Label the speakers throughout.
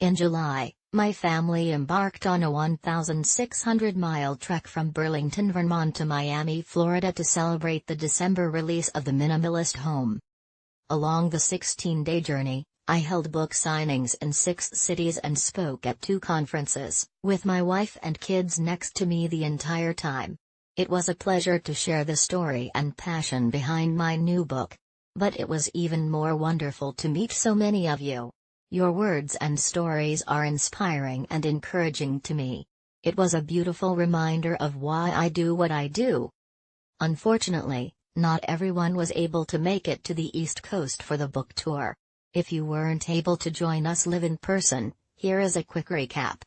Speaker 1: In July, my family embarked on a 1,600-mile trek from Burlington, Vermont to Miami, Florida to celebrate the December release of the Minimalist home. Along the 16-day journey, I held book signings in 6 cities and spoke at 2 conferences, with my wife and kids next to me the entire time. It was a pleasure to share the story and passion behind my new book. But it was even more wonderful to meet so many of you. Your words and stories are inspiring and encouraging to me. It was a beautiful reminder of why I do what I do. Unfortunately, not everyone was able to make it to the East Coast for the book tour. If you weren't able to join us live in person, here is a quick recap.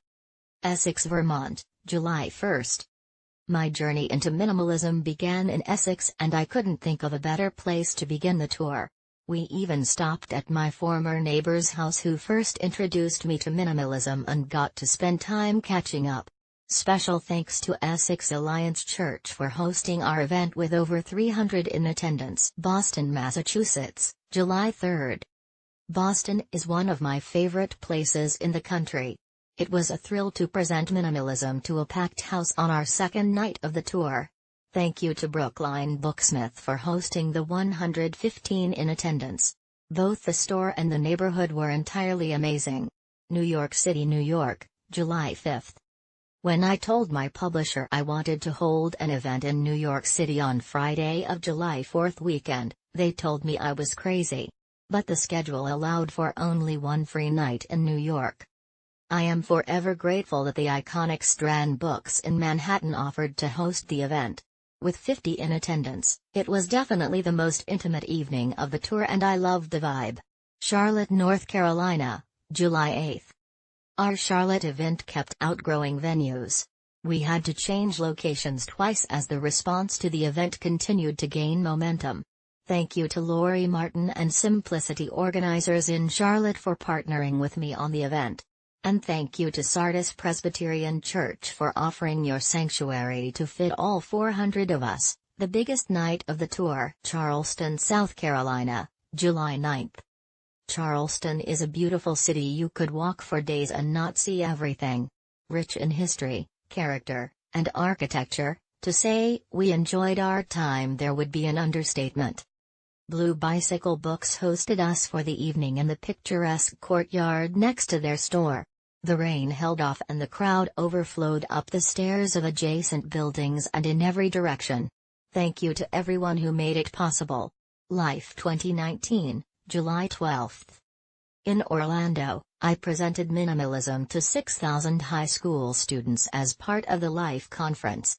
Speaker 1: Essex, Vermont, July 1st. My journey into minimalism began in Essex, and I couldn't think of a better place to begin the tour. We even stopped at my former neighbor's house who first introduced me to minimalism and got to spend time catching up. Special thanks to Essex Alliance Church for hosting our event with over 300 in attendance. Boston, Massachusetts, July 3rd. Boston is one of my favorite places in the country. It was a thrill to present minimalism to a packed house on our second night of the tour. Thank you to Brookline Booksmith for hosting the 115 in attendance. Both the store and the neighborhood were entirely amazing. New York City, New York, July 5th. When I told my publisher I wanted to hold an event in New York City on Friday of July 4th weekend, they told me I was crazy. But the schedule allowed for only one free night in New York. I am forever grateful that the iconic Strand Books in Manhattan offered to host the event. With 50 in attendance, it was definitely the most intimate evening of the tour and I loved the vibe. Charlotte, North Carolina, July 8th. Our Charlotte event kept outgrowing venues. We had to change locations twice as the response to the event continued to gain momentum. Thank you to Lori Martin and Simplicity organizers in Charlotte for partnering with me on the event. And thank you to Sardis Presbyterian Church for offering your sanctuary to fit all 400 of us, the biggest night of the tour. Charleston, South Carolina, July 9th. Charleston is a beautiful city you could walk for days and not see everything. Rich in history, character, and architecture, to say we enjoyed our time there would be an understatement. Blue Bicycle Books hosted us for the evening in the picturesque courtyard next to their store. The rain held off and the crowd overflowed up the stairs of adjacent buildings and in every direction. Thank you to everyone who made it possible. Life 2019, July 12th. In Orlando, I presented minimalism to 6,000 high school students as part of the Life Conference.